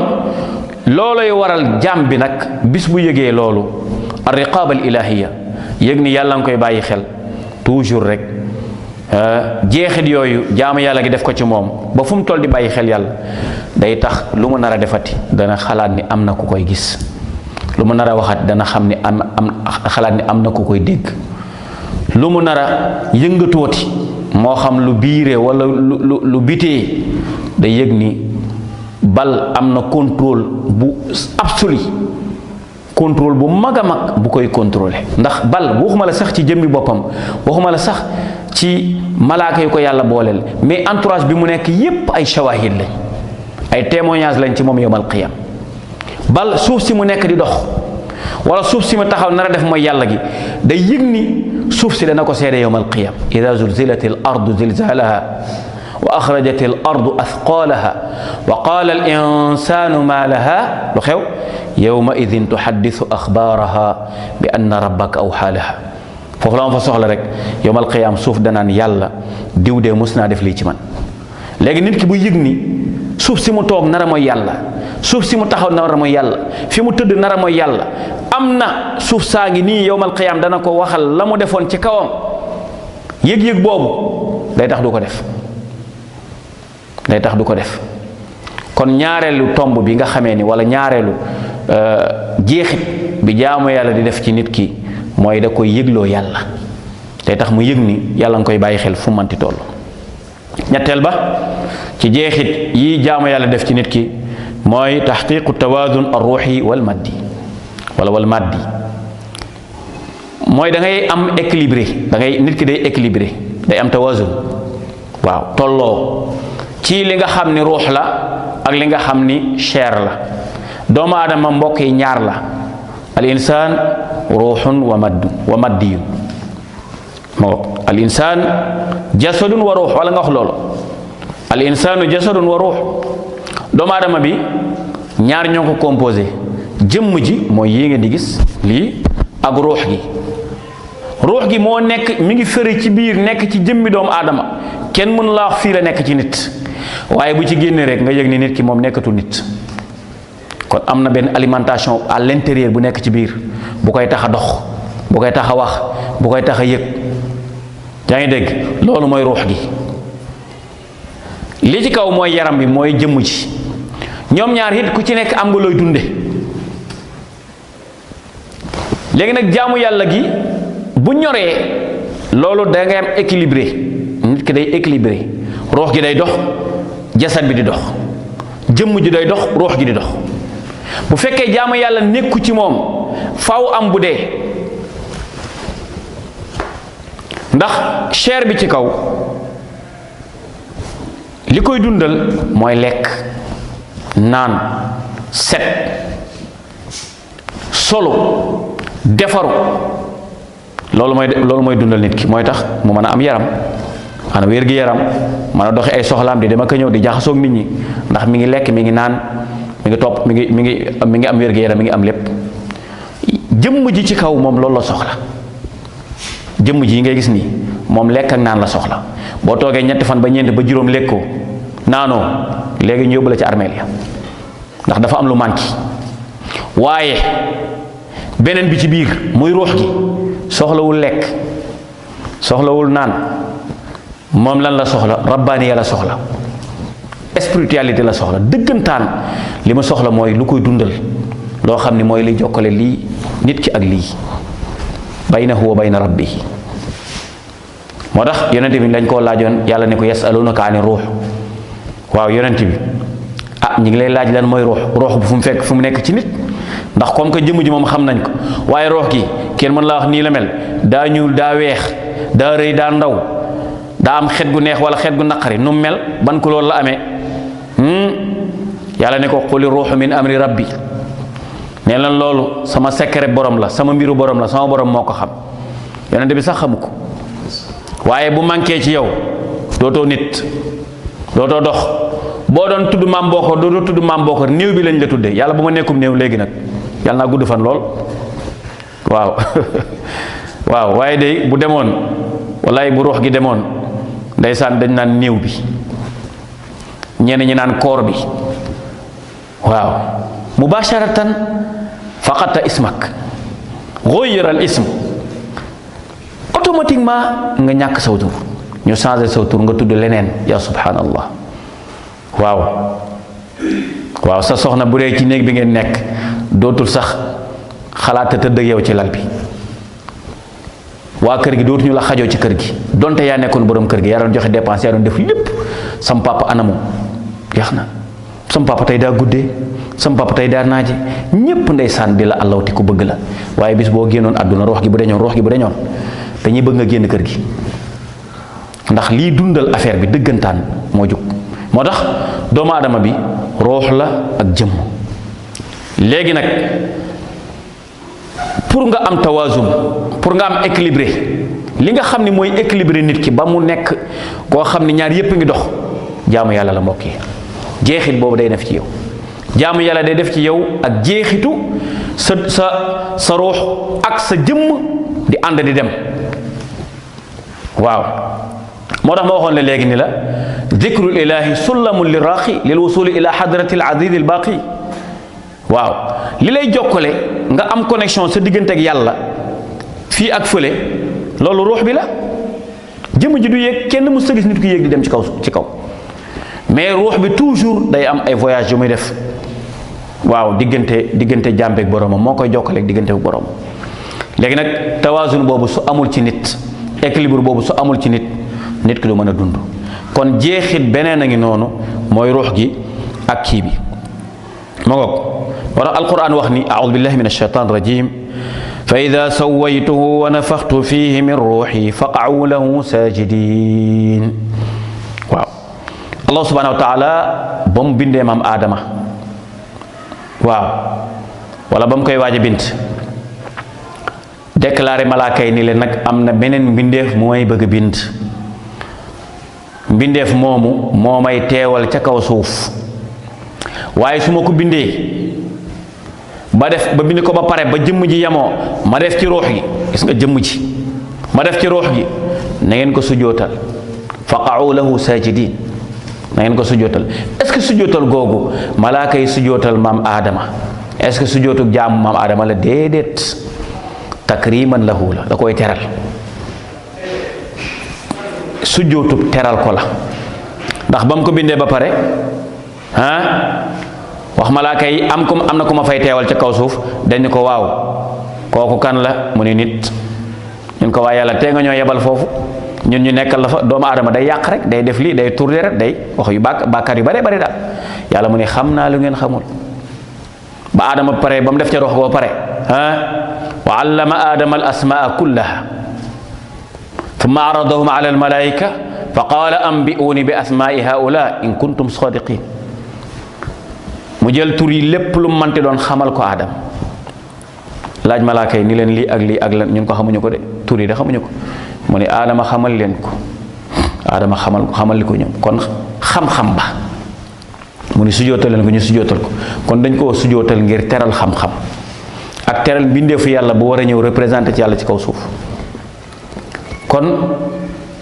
looloy waral jaam bi nag bis bu yëgee loolu, ar-riqaaba al-ilaahiya, yëg ni yàlla nga koy bàyyi xel toujours rek, jeexit yooyu jaamu yàlla gi def ko ci moom ba fu mu toll di bàyyi xel yàlla, day tax lu mu nar a defati dana xalaat ni am na ku koy gis, lu mu nar a waxat dana xam ni xalaat ni am na ku koy dégg, lu mu nar a yëngatooti moo xam lu biire wala lu bitee, day yëg ni bal am na contrôle bu absolu, contrôle bu mag a mag bu koy contrôler. ndax bal waxuma la sax ci jëmmi boppam, waxuma la sax ci malaaka yu ko yàlla booleel, mais entourage bi mu nekk yépp ay shawahid lañ, ay témoignage lañ ci moom yawmal qiyam. bal suuf si mu nekk di dox, wala suuf si mu taxaw nar a def mooy yàlla gi, day yëg ni suuf si dana ko seede yawmal qiyam. ida zulzilat al ardu zilzalaha wa axrajat al ardu athqalaha wa qaala al insanu ma laha, lu xew? yawma idin tuhaddisu axbaaraha bi anna rabbaka awhaa laha. foofu la ma fa soxla rek, yawmal qiyaam suuf danaan yàlla diw de mos naa def lii ci man. léegi nit ki bu yëg ni suuf si mu toog nara mooy yàlla, suuf si mu taxaw nara mooy yàlla, fi mu tëdd nara mooy yàlla, am na suuf saa ngi nii yawmal qiyaam dana ko waxal la mu defoon ci kawam. yëg-yëg boobu day tax du ko def, day tax du ko def. kon ñaareelu tomb bi nga xamee ni, wala ñaareelu jeexit bi jaamu yàlla di def ci nit ki, mooy da koy yëgloo yàlla, day tax mu yëg ni yàlla nga koy bàyyi xel fu manti toll. ñetteel ba ci jeexit yi jaamu yàlla def ci nit ki mooy taxqiqu tawaazun ar-ruuxi wal maddi, wal maddi, mooy da ngay am équilibré, nit ki day équilibré, day am tawaazun, waaw, tolloo ci li nga xam ni ruux la ak li nga xam ni chair la. doomu aadama mbokk yi ñaar la, al insaan ruuxun wa maddiyun. al insaan jasadun wa ruux, wala nga wax loolu, al insaanu jasadun wa ruux. doomu aadama bi ñaar ñoo ko composé, jëmm ji mooy yi ngeen di gis lii, ak ruux gi. ruux gi moo nekk, mi ngi fëri ci biir, nekk ci jëmmi doomu aadama, kenn mënu laa wax fii la nekk ci nit, waaye bu ci génnee rek nga yëg ni nit ki moom nekkatul nit. kon am na benn alimentation à l'intérieur bu nekk ci biir, bu koy tax a dox, bu koy tax a wax, bu koy tax a yëg. yaa ngi dégg, loolu mooy ruux gi. li ci kaw mooy yaram bi, mooy jëmm ji. ñoom ñaar it ku ci nekk am nga looy dunde. léegi nag jaamu yàlla gi bu ñoree loolu da ngay am équilibré, nit ki day équilibré, ruux gi day dox, jasad bi di dox, jëmm ji day dox, ruux gi di dox. bu fekkee jaamu yàlla nekku ci moom faw am bu dee, ndax chair bi ci kaw li koy dundal mooy lekk, naan, set, solo, defaru. loolu mooy dundal nit ki, mooy tax mu mën a am yaram, maanaam wér gi yaram, mën a doxi ay soxlaam di dem ak a ñëw di jaxasoog nit ñi, ndax mi ngi lekk, mi ngi naan, mi ngi topp, mi ngi am wér gi yaram, mi ngi am lépp. jëmm ji ci kaw moom loolu la soxla, jëmm ji yi ngay gis nii moom lekk ak naan la soxla. boo toogee ñetti fan ba ñeent ba juróom lekkoo naanoo, léegi ñu yóbbu la ci armeel ya, ndax dafa am lu manqué. waaye beneen bi ci biir muy ruux gi soxlawul lekk, soxlawul naan, moom lan la soxla? rabbaaniya la soxla, spiritualité la soxla. dëggantaan li ma soxla mooy lu koy dundal, loo xam ni mooy liy jokkale lii nit ki ak lii, baynahu wa bayna rabbihi. moo tax yonent bi lañ koo laajoon, yàlla ne ko yasalunaka ani ruux. waaw yonent bi ñi ngi lay laaj lan mooy ruux bu fu mu nekk ci nit, ndax comme que jëmm ji moom xam nañ ko, waaye ruux gi kenn mën laa wax nii la mel, daa ñuul, daa weex, daa rëy, daa ndaw, daa am xet gu neex wala xet gu naqari, nu mel, ban couleur la amee. yàlla ne ko quli ruuxu min amri rabbi. nee lan loolu sama secret borom la, sama mbiru borom la, sama borom moo ko xam. yonent bi sax xamu ko. waaye bu manqué ci yow dootoo nit, dootoo dox. boo doon tudd maam Bokor dootoo tudd maam Bokor, néew bi lañ la tuddee. yàlla bu ma nekkum néew léegi nag, yàlla naa gudd fan lool. waaw waaw waaye day bu demoon, wallaay bu ruux gi demoon, ndeysaan dañ naan néew bi, ñenn ñi naan koor bi. waaw mubasharatan faqata ismak, ghayyara al ism, automatiquement nga ñàkk saw tur, ñu changé saw tur nga tudd leneen. ya subhanallah. waaw sa soxna bu dee ci néeg bi ngeen nekk dootul sax xalaat tëdd ak yow ci lal bi, waa kër gi dootuñu la xajoo ci kër gi, donte yaa nekkoon borom kër gi, yaa doon joxe dépense, yaa doon def lépp. sam papa anamu, jeex na. sam papa tey daa guddee, sam papa tey daa naaje, ñépp ndeysaan di la allawti ku bëgg la. waaye bis boo génnoon àdduna, ruux gi bu deñoon dañuy bëgg nga génn kër gi, ndax lii dundal affaire bi dëggantaan moo jóg. moo tax doomu aadama bi ruux la ak jëmm. léegi nag pour nga am tawazun, pour nga am équilibré, li nga xam ni mooy équilibré nit ki ba mu nekk koo xam ni ñaar yépp ngi dox, jaamu yàlla la mbokk yi. jeexit boobu day def ci yow, jaamu yàlla day def ci yow ak jeexitu sa ruux ak sa jëmm di ànd di dem. waaw moo tax ma waxoon la léegi ni la dikrul ilahi sullamun li raaqi lil wusuli ila hadratil aziz al baqi. waaw li lay jokkale nga am connexion sa diggante ak yàlla fii ak fële, loolu ruux bi la. jëmm ji du yéeg, kenn mu sa gis nit ku yéeg di dem ci kaw, mais ruux bi toujours day am ay voyage yu muy def. waaw diggante jàmbeeg boromam moo koy jokkaleeg diggante ak boromam. léegi nag tawazun boobu su amul ci nit, équilibre boobu su amul ci nit ki du mën a dund. kon jeexit beneen a ngi noonu mooy ruux gi ak kii bi ma ngoog. moo tax alquran wax ni a'udhu billahi minash shaitan rajim fa ida sawaytuhu wa nafaxtu fihi min ruuxi faqa'u lahu sajidin. waaw allah subhanahu wa taala ba mu bindee maam aadama, waaw wala ba mu koy waaj a bind, déclaré malaaka yi ni leen nag am na beneen mbindeef mu may bëgg a bind. mbindeef moomu moo may teewal ca kaw suuf, waaye su ma ko bindee ba bind ko ba pare ba jëmm ji yemoo, ma def ci ruux gi, gis nga jëmm ji, ma def ci ruux gi, na ngeen ko sujootal. faqa'u lahu sajidin, na ngeen ko sujootal. est-ce que sujootal googu malaaka yi sujootal maam aadama, est-ce que sujootu jaamu maam aadama la? déedéet. takriman lahu la, da koy teral. sujjóotub teral ko la, ndax ba mu ko bindee ba pare wax malaaka yi am na ko ma fay teewal ca kaw suuf, dañ ko waaw kooku kan la? mu ne nit. ñun ko waaye yàlla tee nga ñoo yebal foofu ñun ñu nekkal la fa. doomu aadama day yàq rek, day def lii, day tur rek, day wax yu bàkkaar yu bare bare daal. yàlla mu ne xam naa lu ngeen xamul. ba aadama pare ba mu def ca rox ba pare wa allama aadama al asmaa kullaha thumma aradahum ala al malaika fa qaala ambi'uuni bi asmaai haula in kuntum sadiqin. mu jël tur yi lépp lu manti doon xamal ko aadam, laaj malaaka yi ni leen lii ak lii ak lan, ñun ko xamuñu ko de, tur yi de xamuñu ko. mu ne aadama xamal leen ko, aadama xamal li ko ñoom. kon xam-xam ba mu ni sujootal leen ko, ñu sujootal ko. kon dañ koo sujootal ngir teral xam-xam ak teral mbindeefu yàlla bu war a ñëw représenté ci yàlla ci kaw suuf. kon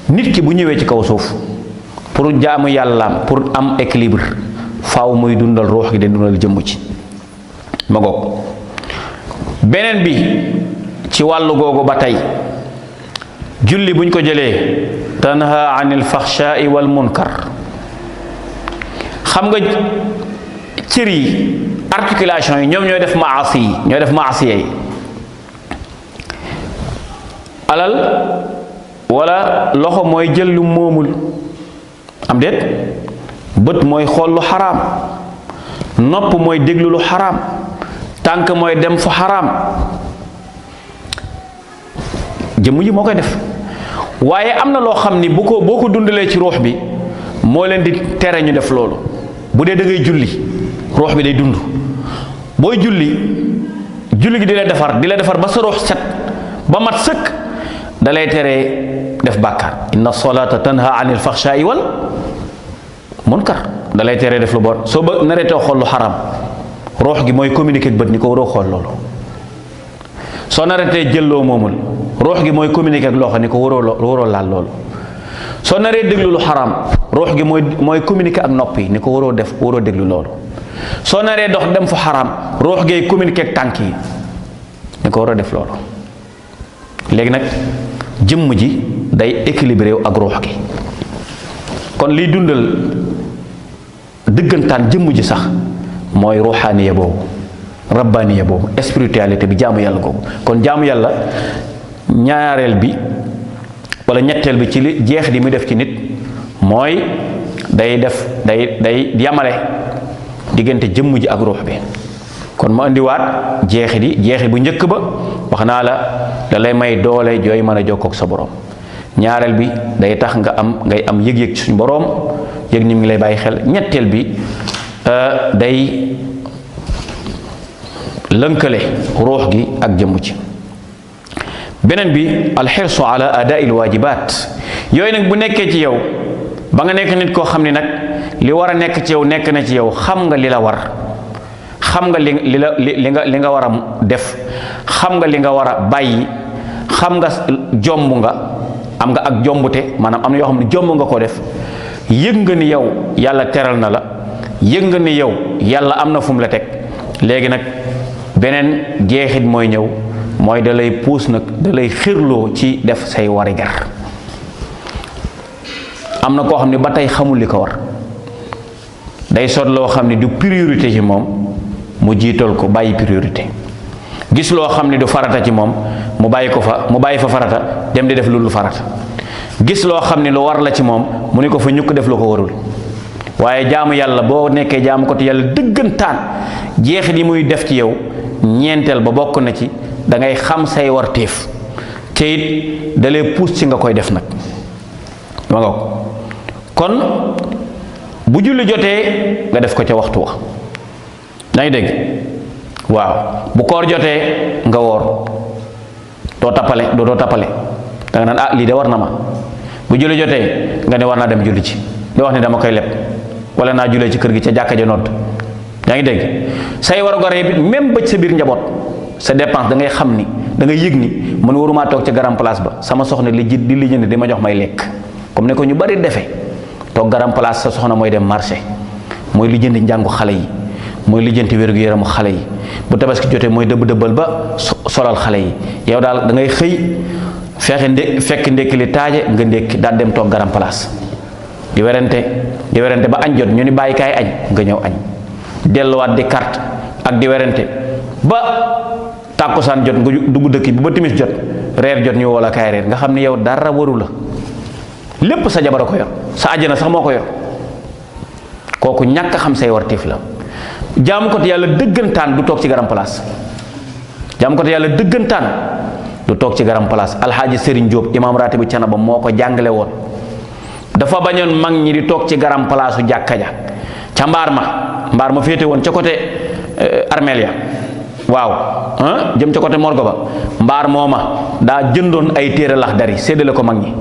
nit ki bu ñëwee ci kaw suuf pour jaamu yàllaam, pour am équilibre, faaw muy dundal ruux gi de dundal jëmm ci ma goog. beneen bi ci wàllu googu ba tey, julli buñ ko jëlee tanha anil faxshaai wal munkar. xam nga cër yi, articulation yi ñoom ñooy def maasi yi, ñooy def maasiya yi. alal wala loxo mooy jël lu moomul, am déet. bët mooy xool lu xaraam, nopp mooy déglu lu xaraam, tànk mooy dem fu xaraam. jëmm ji moo koy def. waaye am na loo xam ni boo ko dundalee ci ruux bi moo leen di tere ñu def loolu. bu dee da ngay julli, ruux bi day dund. booy julli gi di la defar ba sa ruux set ba mat sëkk, da lay teree def bàkkaar. inna solata tanha anil faxshaai wal munkar. da lay teree def lu bon. soo ba nareetoo xool lu xaraam, ruux gi mooy communiquer ak bët ni ko waroo xool loolu. soo nareetee jël loo moomul, ruux gi mooy communiquer ak loxo ni ko waroo laal loolu. soo naree déglu lu xaraam, ruux gi mooy communiquer ak nopp yi ni ko waroo déglu loolu. soo naree dox dem fu xaraam, ruux gi communiquer ak tànk yi ni ko waroo def loolu. léegi nag jëmm ji day équilibré ak ruux gi. kon liy dundal dëggantaan jëmm ji sax mooy ruuxaaniya boobu, rabbaaniya boobu, spiritualité bi, jaamu yàlla googu. kon jaamu yàlla ñaareel bi wala ñetteel bi ci li jeex di muy def ci nit mooy day yamale diggante jëmm ji ak ruux bi. kon ma indiwaat jeexi bu njëkk ba wax naa la da lay may doole jooy mën a jokkook sa borom. ñaareel bi day tax ngay am yëg-yëg ci suñu borom, yëg ni mu ngi lay bàyyi xel. ñetteel bi day lënkale ruux gi ak jëmm ci. beneen bi alxirsu ala adaai alwajibat. yooyu nag bu nekkee ci yow ba nga nekk nit koo xam ni nag li war a nekk ci yow nekk na ci yow, xam nga li la war, xam nga li nga war a def, xam nga li nga war a bàyyi, xam nga jomb nga, am nga ak jombute, maanaam am na yoo xam ne jomb nga ko def. yëg nga ni yow yàlla teral na la, yëg nga ni yow yàlla am na fu mu la teg. léegi nag beneen jeexit mooy ñëw, mooy da lay puus nag, da lay xirloo ci def say warigar. am na koo xam ne ba tey xamul li ko war, day sot loo xam ne du priorité ci moom mu jiital ko, bàyyi priorité. gis loo xam ne du farata ci moom mu bàyyi fa farata dem di def lu farata. gis loo xam ne lu war la ci moom mu ne ko fa ñukk def lu ko warul. waaye jaamu yàlla boo nekkee jaamu ko te yàlla dëggantaan, jeexit yi muy def ci yow ñeenteel ba bokk na ci da ngay xam say warteef, te it da lay puus ci nga koy def nag. ma nga kon bu julli jotee nga def ko ca waxtu wa. yaa ngi dégg? waaw bu koor jotee nga woor, doo tappale da nga naan lii de war na ma. bu julli jotee nga ne war naa dem julli ci, di wax ne dama koy leb wala naa jullee ci kër gi ca jàkka ja nodd. yaa ngi dégg? say war a gore bi même ba ci sa biir njaboot, sa dépense da ngay xam ni, da ngay yëg ni man waruma toog ca garam place ba sama soxna di lijjanti di ma jox may lekk, comme ne ko ñu bari defe. toog garam place sa soxna mooy dem marché, mooy lijjanti njàngu xale yi, mooy lijjanti wér-gu-yaramu xale yi, bu tabaski jotee mooy dëbbal ba solal xale yi. yow daal da ngay xëy fekk ndékki li taaje nga ndékki daal dem toog garam place di werante ba añ jot ñu ni bàyyi kaay añ nga ñëw añ, delluwaat di carte ak di werante ba tàkkusaan jot nga dugg dëkk bi ba timis jot reer jot ñu wala kaay reer nga xam ne yow dara waru la lépp sa jabar a ko yor sa àjjana sax moo ko yor kooku ñàkk xam say wartiif la. jaamu ko te yàlla dëggantaan du toog ci garam place jaamu ko te yàlla dëggantaan du toog ci garam place. alxaaji Serigne Diop imaam raatibu Canaba moo ko jàngale woon dafa bañoon mag ñi di toog ci garam place su jàkka ja ca mbaar ma féete woon ca côté armeel ya waaw jëm ca côté morgo ba mbaar mooma daa jëndoon ay téere Laxdari séddale ko mag ñi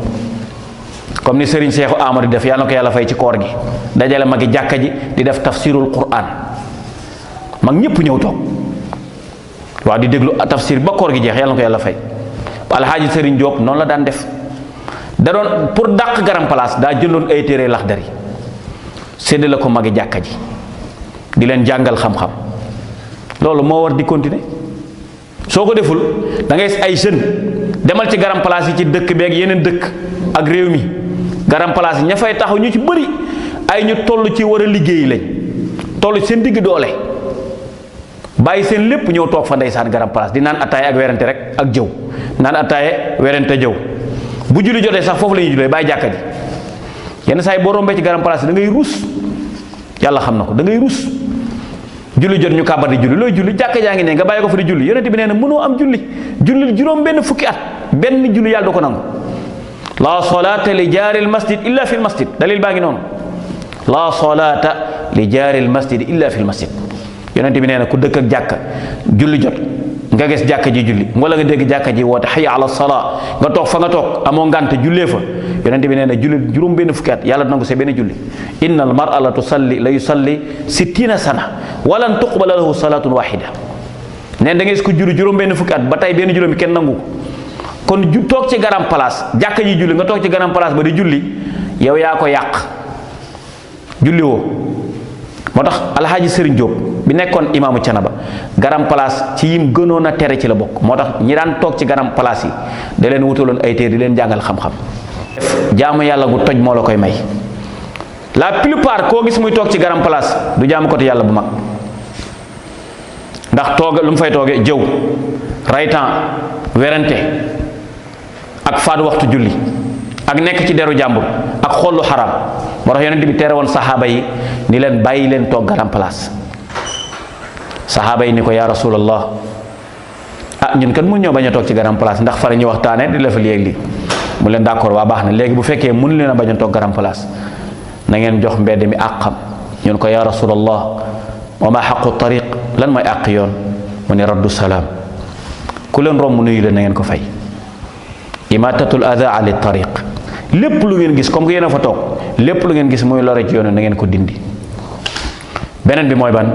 comme ni Serigne Seexu Amadu def yàlla na ko yàlla fay ci koor gi dajale magi jàkka ji di def tafsirul Qur'an mag ñëpp ñëw toog waaw di déglu tafsir ba koor gi jeex yàlla na ko yàlla fay. alxaaji Serigne Diop noonu la daan def da doon pour dàq garam place daa jëndoon ay téere Laxdari séddale ko magi jàkka ji di leen jàngal xam-xam loolu moo war di continuer. soo ko deful da ngay ay jeunes demal ci garam place yi ci dëkk beeg yeneen dëkk ak réew mi garam place yi ña fay taxaw ñu ci bëri ay ñu toll ci war a liggéey lañ toll seen digg doole bàyyi seen lépp ñëw toog fa ndeysaan garam place di naan attaaye ak werante rek ak jëw naan attaaye werante jëw bu julli jotee sax foofu la ñuy jullee bàyyi jàkka ji yenn saa yi boo rombee ci garam place da ngay ruus yàlla xam na ko da ngay ruus julli jot ñu kàbbar di julli looy julli jàkka jaa ngi ne nga bàyyi ko fa di julli yonent bi nee na mënoo am julli juróom benn fukki at benn julli yàlla du ko nangu. la solata li jaaril masjid illa fi l masjid dalil baa ngi noonu la solata li jaaril masjid illa fi l masjid yonent bi nee na ku dëkk ak jàkka julli jot nga gis jàkka ji julli wala nga dégg jàkka ji woote hayya ala salaa nga toog fa nga toog amoo ngànt jullee fa yonent bi nee na julli juróom benn fukki at yàlla nangu sa benn julli. inna al mar'a la yusalli 60 sana walan tuqbala lahu salatun wahida neen da ngay gis ko julli juróom benn fukki at ba tey benn juróomi kenn nangu ko kon toog ci garam place jàkka ji julli nga toog ci garam place ba di julli yow yaa ko yàq julli woo. moo tax alxaaji Serigne Diop bi nekkoon imaamu Canaba garam place ci yim gënoon a tere ci la bokk moo tax ñi daan toog ci garam place yi da leen wutaloon ay téere di leen jàngal xam-xam. jaamu yàlla gu toj moo la koy may la plupart koo gis muy toog ci garam place du jaamu ko te yàlla bu mag ndax toog lu mu fay toogee jëw raytan werante ak faat waxtu julli ak nekk ci deru jàmbur ak xollu xaram moo tax yonent bi tere woon saxaaba yi ni leen bàyyi leen toog garam place saxaaba yi ni ko yaa rasulallah ñun kan mun ñoo bañ a toog ci garam place ndax fara ñu waxtaane di la fa lii mu leen d'accord waa baax na léegi bu fekkee mënu leen a bañ a toog garam place na ngeen jox mbedd mi àqam ñun ko yaa rasulallah wa ma xaqu tariq lan mooy àq yoon mu ne raddu salaam ku leen romb nuyu leen na ngeen ko fay imatatul ada ali tariq lépp lu ngeen gis comme que yéen a fa toog lépp lu ngeen gis muy lore ci yoon na ngeen ko dindi. beneen bi mooy ban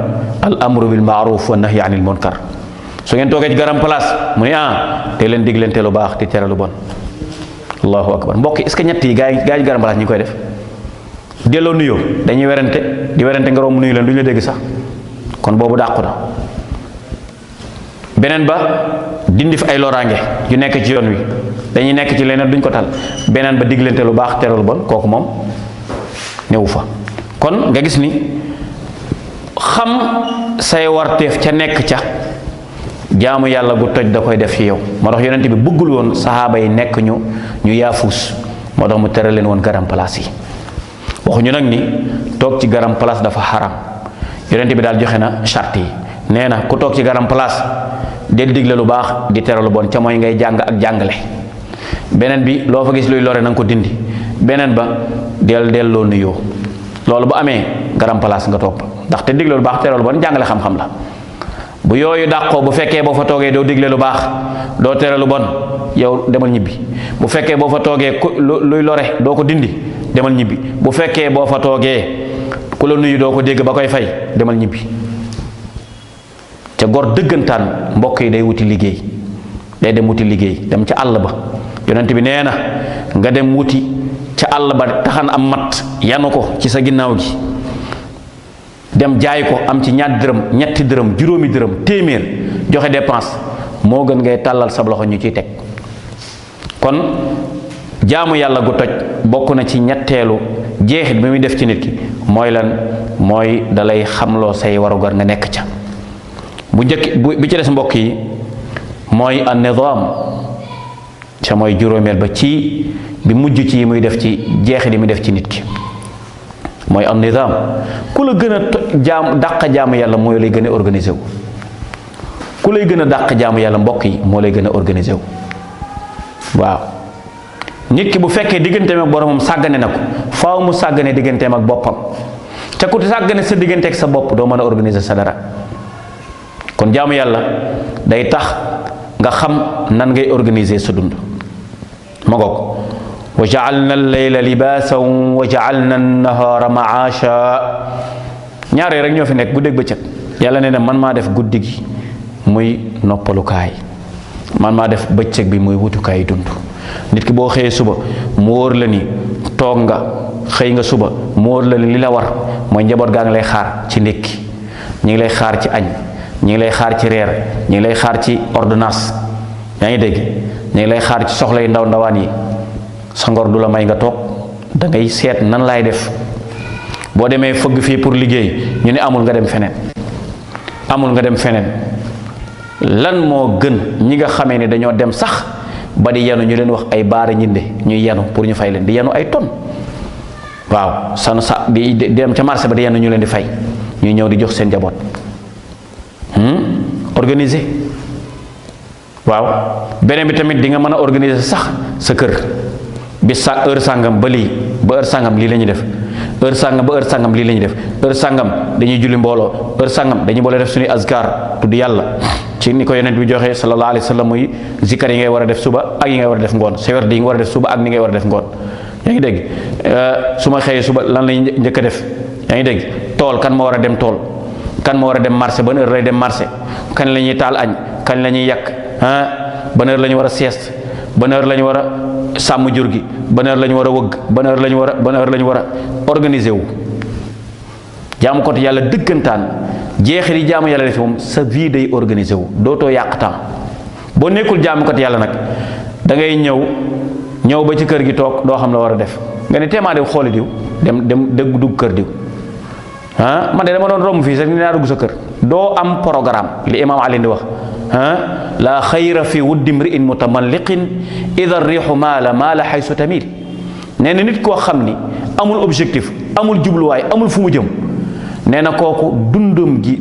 al amru bil maaruf wa nahyi anil munkar su ngeen toogee ci garam place mu ne te leen diglante lu baax di tere lu bon. allahu akbar mbokk est-ce que ñett yi gaa yi garam place ñu koy def delloo nuyoo dañuy werante di werante nga romb nuyu leen du ñu la dégg sax kon boobu dàqu na. beneen ba dindi fi ay loraange yu nekk ci yoon wi dañuy nekk ci leneen duñ ko tal beneen ba diglante lu baax tere lu bon kooku moom newu fa. kon nga gis ni xam say warteef ca nekk ca jaamu yàlla gu toj da koy def ci yow moo tax yonent bi bëggul woon saxaaba yi nekk ñu yaafuus moo tax mu tere leen woon garam place yi. waxuñu nag ni toog ci garam place dafa xaram yonent bi daal joxe na charte yi nee na ku toog ci garam place del digle lu baax di tere lu bon ca mooy ngay jàng ak jàngale. beneen bi loo fa gis luy lore na nga ko dindi beneen ba delloo nuyoo loolu bu amee garam place nga toog ndaxte digle lu baax tere lu bon jàngale xam-xam la. bu yooyu dàqoo bu fekkee boo fa toogee doo digle lu baax doo tere lu bon yow demal ñibbi bu fekkee boo fa toogee luy lore doo ko dindi demal ñibbi bu fekkee boo fa toogee ku la nuyu doo ko dégg ba koy fay demal ñibbi. ca gor dëggantaan mbokk yi day wuti liggéey day dem wuti liggéey dem ca àll ba yonent bi nee na nga dem wuti ca àll ba taxan am mat yanu ko ci sa ginnaaw gi dem jaay ko am ci ñaar dërëm ñetti dërëm juróomi dërëm téeméer joxe dépense moo gën ngay tàllal sab loxo ñu ciy teg. kon jaamu yàlla gu toj bokk na ci ñetteelu jeexit bi muy def ci nit ki mooy lan mooy dalay xamloo say warugar nga nekk ca. bu njëkk bi ci des mbokk yi mooy an nizaam ca mooy juróomeel ba ci bi mujj ci yi muy def ci jeexi di muy def ci nit ki mooy am nizaam. ku la gën a dàq jaamu yàlla mooy lay gën a organisé wu. ku lay gën a dàq jaamu yàlla mbokk yi moo lay gën a organisé wu. waaw nit ki bu fekkee digganteem ak boromam sàggane na ko faaw mu sàggane digganteem ak boppam te ku sàggane sa diggante ak sa bopp doo mën a organiser sa dara. kon jaamu yàlla day tax nga xam nan ngay organiser sa dund. ma ngoog wa ja'alna al-layla libaasan wa ja'alna an-nahaara ma'aasha. ñaaree rek ñoo fi nekk guddeeg bëccëg. yàlla nee na man maa def guddi gi muy noppalukaay, man maa def bëccëg bi muy wutukaay dund. nit ki boo xëyee suba mu wóor la ni toog nga xëy nga suba mu wóor la ni li la war mooy njaboot gaa ngi lay xaar ci ndékki, ñi ngi lay xaar ci añ, ñi ngi lay xaar ci reer, ñi ngi lay xaar ci ordonnance, yaa ngi dégg, ñi ngi lay xaar ci soxla yu ndaw ndawaan yi. sa ngor du la may nga toog, da ngay seet nan laay def. boo demee fëgg fii pour liggéey ñu ne amul, nga dem feneen. amul, nga dem feneen. lan moo gën ñi nga xamee ne dañoo dem sax ba di yenu ñu leen wax ay baara ñinde ñuy yenu pour ñu fay leen, di yenu ay tonnes. waaw di dem ca marché ba di yenu ñu leen di fay, ñuy ñëw di jox seen njaboot. organiser. waaw beneen bi tamit di nga mën a organiser sax sa kër bi heure sàngam ba lii ba heure sàngam lii la ñuy def, heure sàngam ba heure sàngam lii la ñuy def, heure sàngam dañuy julli mbooloo, heure sàngam dañuy boole def suñuy azkar tudd yàlla ci ni ko yonent bi joxe sallallahu alayhi wa sallam, muy zikar yi ngay war a def suba ak yi ngay war a def ngoon, sa werd yi nga war a def suba ak ni ngay war a def ngoon. yaa ngi dégg su ma xëyee suba lan lay njëkk a def, yaa ngi dégg tool kan ma war a dem tool, kan ma war a dem marché, ban heure lay dem marché, kañ la ñuy taal añ, kañ la ñuy yàq, ban heure la ñu war a sieste, ban heure la ñu war a sàmm jur gi, ban heure la ñu war a wëgg, ban heure la ñu war a organiser wu. jaamu ko yàlla dëggantaan jeexit yi jaamu yàlla def moom sa vie day organiser wu, dootoo yàq temps. boo nekkul jaamu ko yàlla nag da ngay ñëw ba ci kër gi toog doo xam la war a def, nga ne teemaa dem xooli diw, dem dugg kër diw. man de dama doon romb fii sax ni naa dugg sa kër. doo am programme li imaam Ali di wax. la xayra fi wuddi mri'in mutamalliqin ida riixu maala xaysu tamil. nee na nit koo xam ni amul objectif, amul jubluwaay, amul fu mu jëm, nee na kooku dundum gi.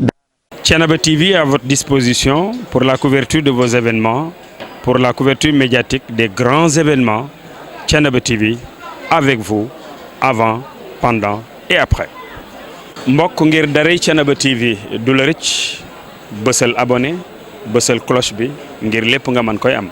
Thiénaba TV à votre disposition pour la couverture de vos événements, pour la couverture médiatique des grands événements. Thiénaba TV avec vous avant, pendant et après. mbokk ngir daray Thiénaba TV du la rëcc bësal abonné bësal cloche bi ngir lépp nga mën koy am.